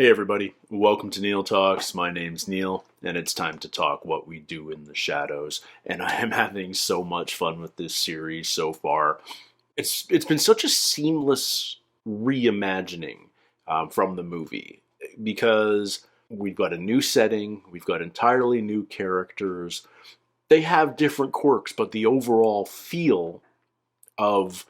Hey everybody, welcome to Neil Talks. My name's Neil, and it's time to talk what we do in the shadows. And I am having so much fun with this series so far. It's been such a seamless reimagining from the movie because we've got a new setting, we've got entirely new characters. They have different quirks, but the overall feel of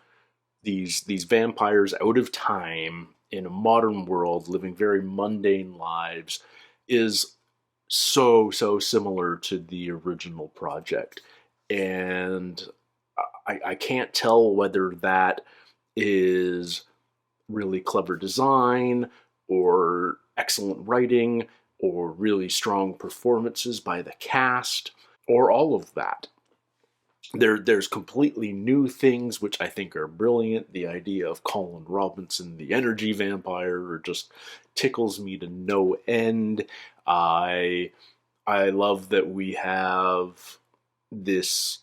these vampires out of time in a modern world living very mundane lives is so similar to the original project. And I can't tell whether that is really clever design or excellent writing or really strong performances by the cast or all of that. There's completely new things which I think are brilliant. The idea of Colin Robinson, the energy vampire, just tickles me to no end. I love that we have this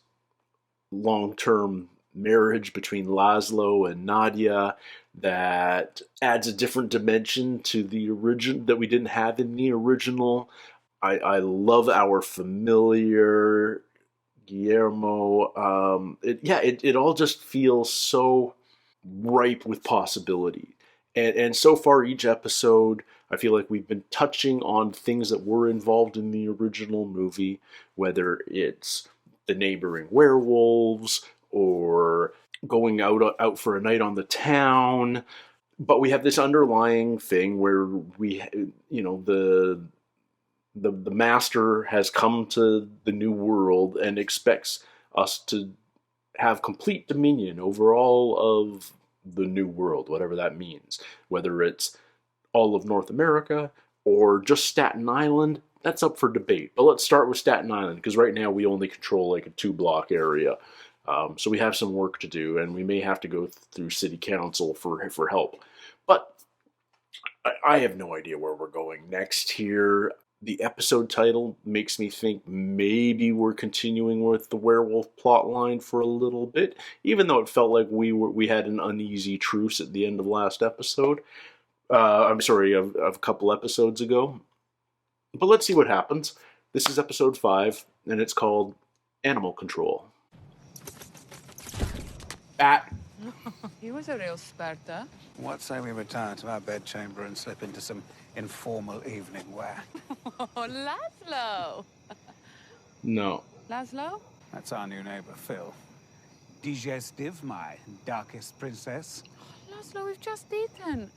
long-term marriage between Laszlo and Nadia that adds a different dimension to the original that we didn't have in the original. I love our familiar Guillermo. It all just feels so ripe with possibility. And so far, each episode, I feel like we've been touching on things that were involved in the original movie, whether it's the neighboring werewolves or going out for a night on the town. But we have this underlying thing where the master has come to the new world and expects us to have complete dominion over all of the new world, whatever that means. Whether it's all of North America or just Staten Island, that's up for debate. But let's start with Staten Island, because right now we only control like a 2-block area. So we have some work to do, and we may have to go through city council for help. But I have no idea where we're going next here. The episode title makes me think maybe we're continuing with the werewolf plotline for a little bit, even though it felt like we had an uneasy truce at the end of last episode. I'm sorry, of a couple episodes ago. But let's see what happens. This is episode 5, and it's called Animal Control. Bat. He was a real Sparta. What say we return to our bedchamber and slip into some informal evening wear? Oh, Laszlo! No. Laszlo? That's our new neighbor, Phil. Digestive, my darkest princess. Laszlo, we've just eaten.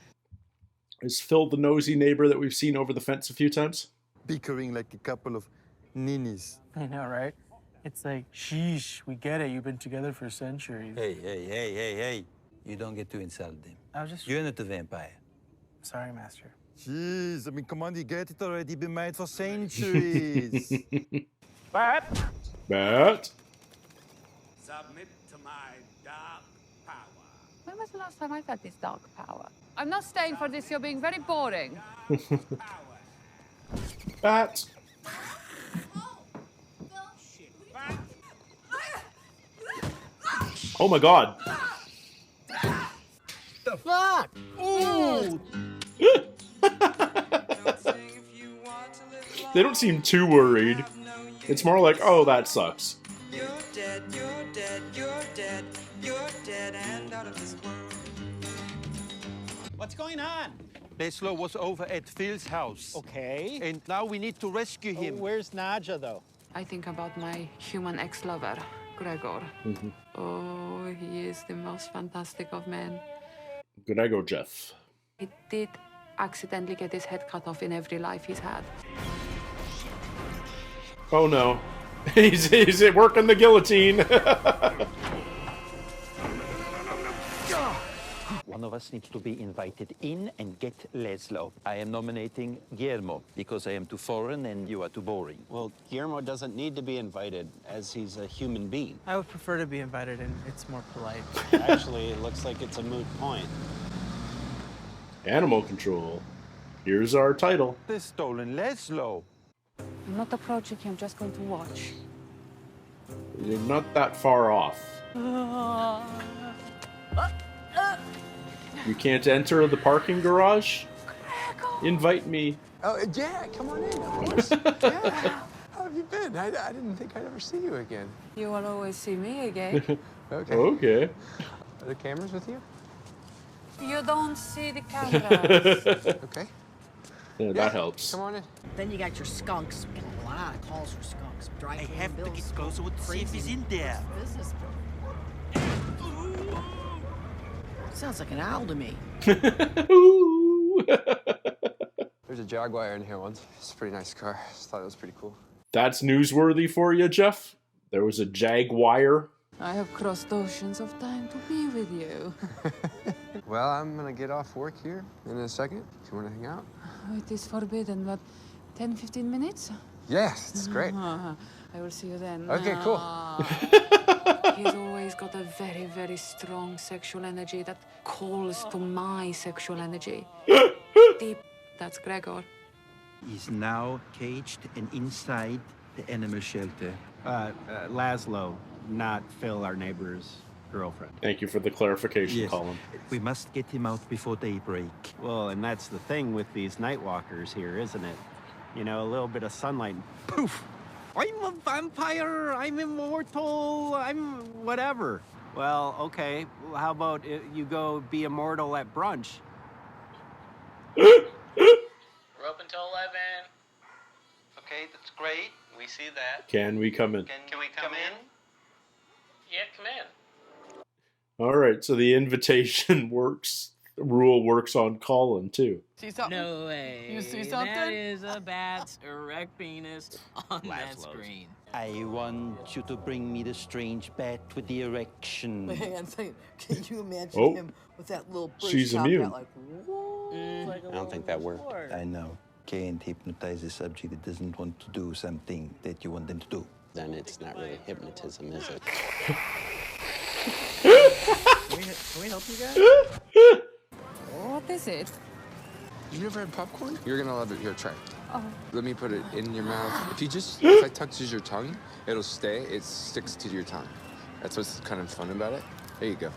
Is Phil the nosy neighbor that we've seen over the fence a few times? Bickering like a couple of ninnies. I know, right? It's like, sheesh, we get it. You've been together for centuries. Hey. You don't get to insult them. I was just... You're not a vampire. Sorry, Master. Jeez, I mean, come on, you get it already. Been made for centuries. Bat! Bat? Submit to my dark power. When was the last time I felt this dark power? I'm not staying for this. You're being very boring. Bat? Oh my god. The fuck? Ooh! They don't seem too worried. It's more like, oh, that sucks. You're dead, you're dead, you're dead, you're dead and out of this world. What's going on? Laszlo was over at Phil's house. Okay. And now we need to rescue him. Where's Nadja, though? I think about my human ex-lover, Gregor. Mm-hmm. Oh, he is the most fantastic of men. Gregor Jeff. He did accidentally get his head cut off in every life he's had. Oh no. He's working the guillotine. One of us needs to be invited in and get Laszlo. I am nominating Guillermo because I am too foreign and you are too boring. Well, Guillermo doesn't need to be invited, as he's a human being. I would prefer to be invited in. It's more polite. Actually, it looks like it's a moot point. Animal Control. Here's our title. They stolen Laszlo. I'm not approaching him, just going to watch. You're not that far off. You can't enter the parking garage? Invite me. Oh, yeah, come on in, of course. Yeah. How have you been? I didn't think I'd ever see you again. You will always see me again. Okay. Okay. Are the cameras with you? You don't see the cameras. Okay. Yeah, that helps. Come on in. Then you got your skunks. Getting a lot of calls for skunks. Dry I cleaning have to bills, get closer with see if he's in there. business. Sounds like an owl to me. Ooh. There's a Jaguar in here once. It's a pretty nice car. Just thought it was pretty cool. That's newsworthy for you, Jeff? There was a Jaguar. I have crossed oceans of time to be with you. Well, I'm gonna get off work here in a second. If you wanna hang out. It is forbidden, but 10, 15 minutes? Yes, it's great. I will see you then. Okay, cool. He's always got a very, very strong sexual energy that calls to my sexual energy. Deep. That's Gregor. He's now caged and inside the animal shelter. Laszlo, not Phil, our neighbor's girlfriend. Thank you for the clarification, Colin. We must get him out before daybreak. Well, and that's the thing with these night walkers here, isn't it? You know, a little bit of sunlight, poof! I'm a vampire, I'm immortal, I'm whatever. Well, okay, how about you go be immortal at brunch? We're open till 11. Okay, that's great. We see that. Can we come in? Can we come in? Yeah, come in. All right, so the invitation rule works on Colin, too. See something? No way. You see something? That is a bat's erect penis on that Laszlo's. screen. I want you to bring me the strange bat with the erection. Hang on a second. Can you imagine Oh. him with that little British She's top immune. hat, like, whoa, like a I don't think that worked. Lord. I know. Can't hypnotize a subject that doesn't want to do something that you want them to do. Then it's not really hypnotism, is it? Can we help you guys? What is it? You never had popcorn? You're gonna love it. Here, try. Oh. Let me put it in your mouth. If I touches your tongue, it'll stay. It sticks to your tongue. That's what's kind of fun about it. There you go.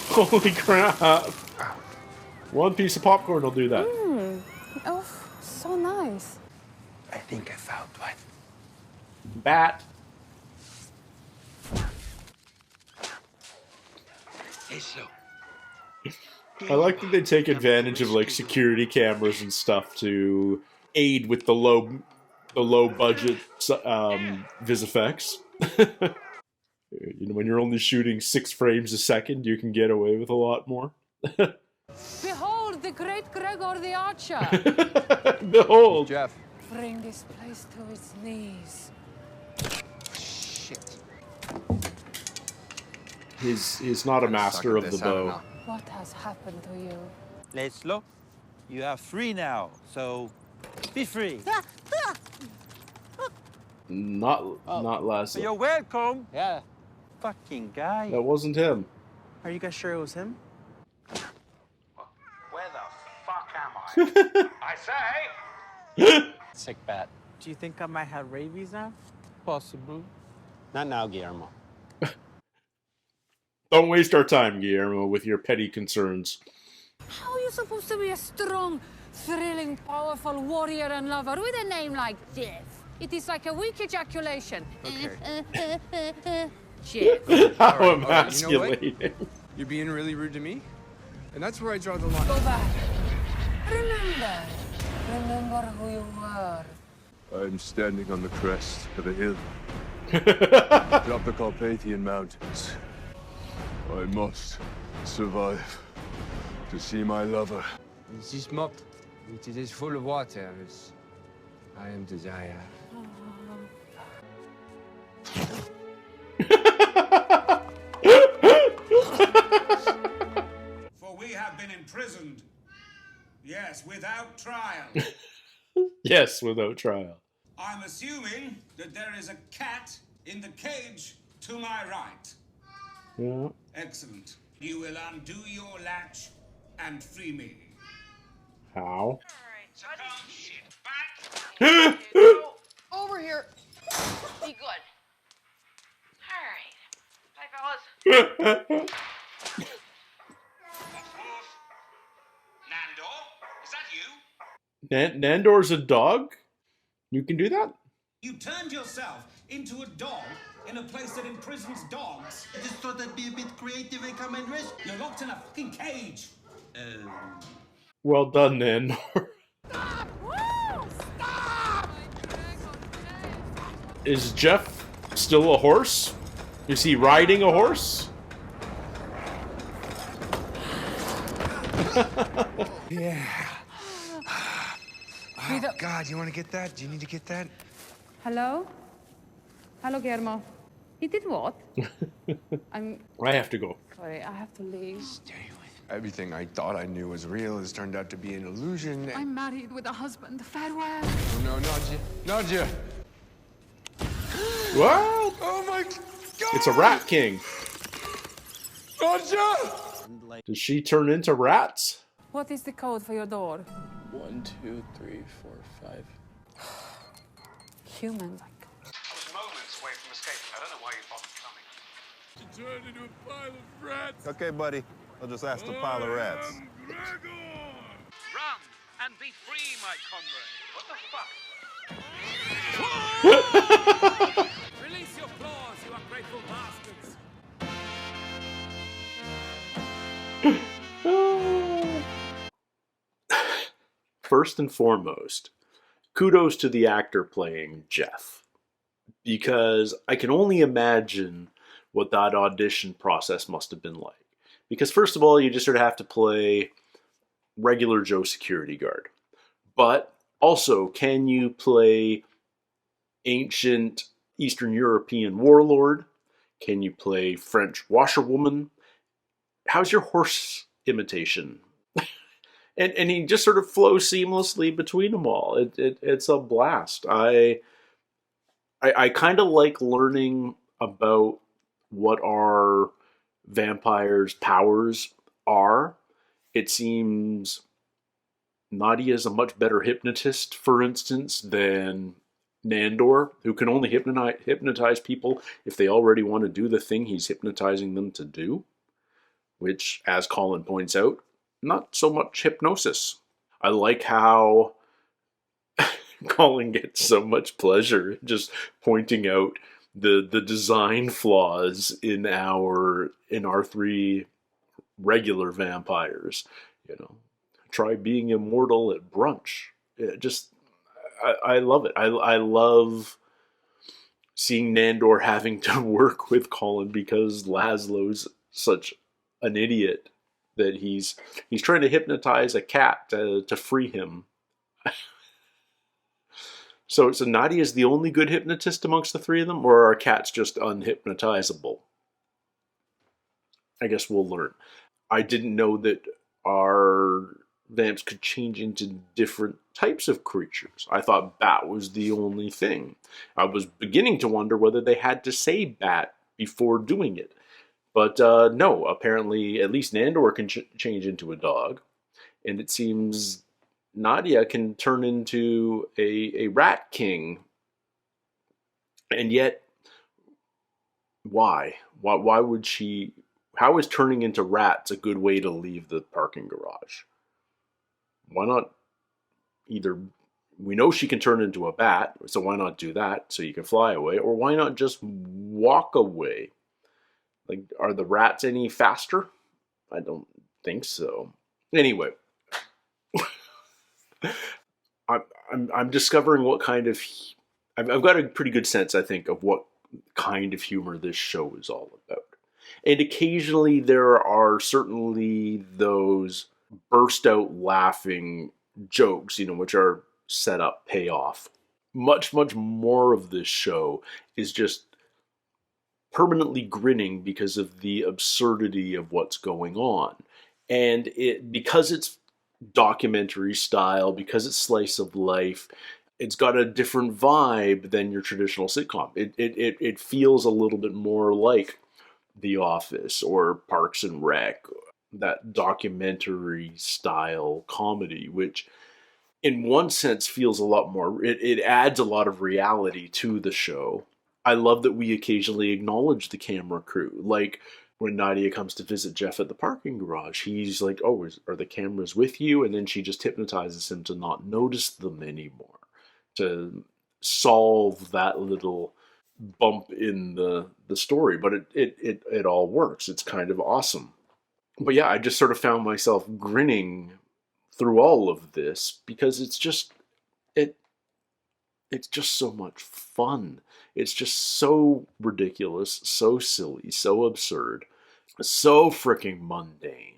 Holy crap. One piece of popcorn will do that. Oh, so nice. I think I found one. Bat. Hey, so. I like that they take advantage of like security cameras and stuff to aid with the low budget vis effects. You know, when you're only shooting 6 frames a second, you can get away with a lot more. Behold the great Gregor the Archer. Behold. Jeff. Bring this place to its knees. Shit. He's not a master of the bow. What has happened to you? Laszlo, you are free now, so be free. Not Laszlo. You're welcome. Yeah. Fucking guy. That wasn't him. Are you guys sure it was him? Where the fuck am I? I say! Sick bat. Do you think I might have rabies now? Possible. Not now, Guillermo. Don't waste our time, Guillermo, with your petty concerns. How are you supposed to be a strong, thrilling, powerful warrior and lover with a name like Jeff? It is like a weak ejaculation. Okay. Jeff. How All right, emasculating. you know what? You're being really rude to me, and that's where I draw the line. Go back. Remember. Remember who you were. I'm standing on the crest of a hill. Up the Carpathian Mountains. I must survive to see my lover. This mop, it is full of water. I am desire. For we have been imprisoned. Yes, without trial. Yes, without trial. I'm assuming that there is a cat in the cage to my right. Yeah. Excellent. You will undo your latch and free me. How? So come shit back. Over here. Be good. All right. Bye, fellas. Nandor's a dog? You can do that? You turned yourself into a dog in a place that imprisons dogs. I just thought I'd be a bit creative and come and rescue. You're locked in a fucking cage. Well done, Nandor. Is Jeff still a horse? Is he riding a horse? Yeah. Oh, God, you want to get that? Do you need to get that? Hello? Hello, Guillermo. He did what? I'm I have to go. sorry, I have to leave. Everything I thought I knew was real has turned out to be an illusion. I'm married with a husband. Farewell. Oh, no, Nadia. Nadia! What? Oh, my God! It's a rat king. Nadia! Does she turn into rats? What is the code for your door? 1, 2, 3, 4, 5. Human like. I was moments away from escaping. I don't know why you bothered coming. To turn into a pile of rats. Okay, buddy. I'll just ask the pile of rats. Run and be free, my comrade. What the fuck? Release your claws, you ungrateful bastards. First and foremost, kudos to the actor playing Jeff. Because I can only imagine what that audition process must have been like. Because first of all, you just sort of have to play regular Joe security guard. But also, can you play ancient Eastern European warlord? Can you play French washerwoman? How's your horse imitation? and he just sort of flows seamlessly between them all. It's a blast. I kind of like learning about what our vampires' powers are. It seems Nadia is a much better hypnotist, for instance, than Nandor, who can only hypnotize people if they already want to do the thing he's hypnotizing them to do. Which, as Colin points out, not so much hypnosis. I like how Colin gets so much pleasure just pointing out the design flaws in our three regular vampires. You know, try being immortal at brunch. I love it. I love seeing Nandor having to work with Colin because Laszlo's such an idiot that he's trying to hypnotize a cat to free him. So Nadia is the only good hypnotist amongst the three of them, or are cats just unhypnotizable? I guess we'll learn. I didn't know that our vamps could change into different types of creatures. I thought bat was the only thing. I was beginning to wonder whether they had to say bat before doing it. But no, apparently at least Nandor can change into a dog. And it seems Nadia can turn into a rat king. And yet, why? Why would she... How is turning into rats a good way to leave the parking garage? Why not either... We know she can turn into a bat, so why not do that so you can fly away? Or why not just walk away? Like, are the rats any faster? I don't think so. Anyway, I'm discovering what kind of... I've got a pretty good sense, I think, of what kind of humor this show is all about. And occasionally there are certainly those burst out laughing jokes, you know, which are set up, payoff. Much, much more of this show is just permanently grinning because of the absurdity of what's going on. And because it's documentary style, because it's slice of life, it's got a different vibe than your traditional sitcom. It feels a little bit more like The Office or Parks and Rec, that documentary style comedy, which in one sense feels a lot more, it adds a lot of reality to the show. I love that we occasionally acknowledge the camera crew. Like when Nadia comes to visit Jeff at the parking garage, he's like, "Oh, are the cameras with you?" And then she just hypnotizes him to not notice them anymore, to solve that little bump in the story. But it all works. It's kind of awesome. But yeah, I just sort of found myself grinning through all of this because it's just so much fun. It's just so ridiculous, so silly, so absurd, so freaking mundane.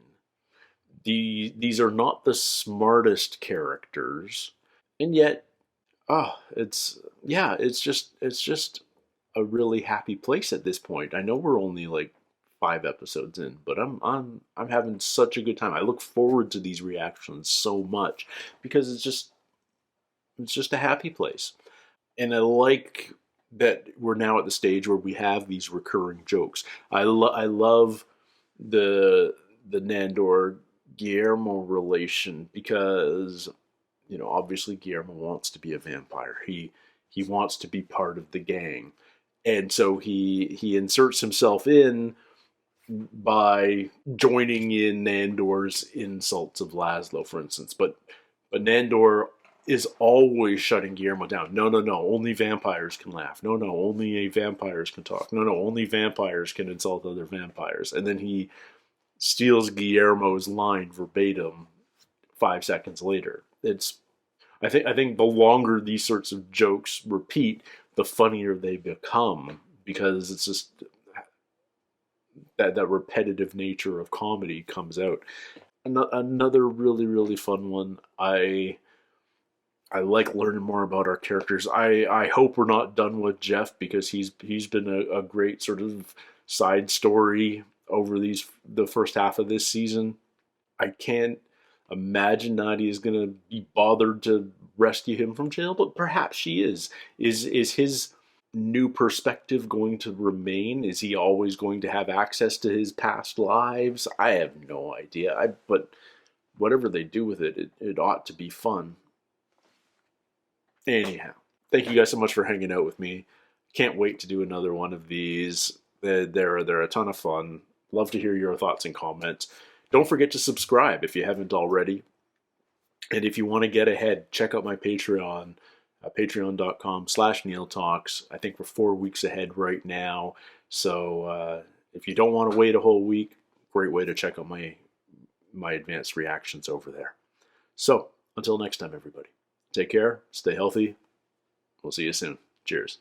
These are not the smartest characters, and yet, it's just a really happy place at this point. I know we're only like 5 episodes in, but I'm having such a good time. I look forward to these reactions so much because it's just a happy place. And I like that we're now at the stage where we have these recurring jokes. I love the Nandor Guillermo relation because, you know, obviously Guillermo wants to be a vampire. He wants to be part of the gang. And so he inserts himself in by joining in Nandor's insults of Laszlo, for instance. But Nandor is always shutting Guillermo down. No, only vampires can laugh. No, only vampires can talk. No, only vampires can insult other vampires. And then he steals Guillermo's line verbatim 5 seconds later. I think the longer these sorts of jokes repeat, the funnier they become, because it's just that repetitive nature of comedy comes out. Another really, really fun one. I like learning more about our characters. I hope we're not done with Jeff, because he's been a great sort of side story over the first half of this season. I can't imagine Nadia is going to be bothered to rescue him from jail, but perhaps she is. Is his new perspective going to remain? Is he always going to have access to his past lives? I have no idea. But whatever they do with it, it ought to be fun. Anyhow, thank you guys so much for hanging out with me. Can't wait to do another one of these. They're a ton of fun. Love to hear your thoughts and comments. Don't forget to subscribe if you haven't already. And if you want to get ahead, check out my Patreon, patreon.com/NeilTalks. I think we're 4 weeks ahead right now. So if you don't want to wait a whole week, great way to check out my advanced reactions over there. So until next time, everybody. Take care, stay healthy. We'll see you soon. Cheers.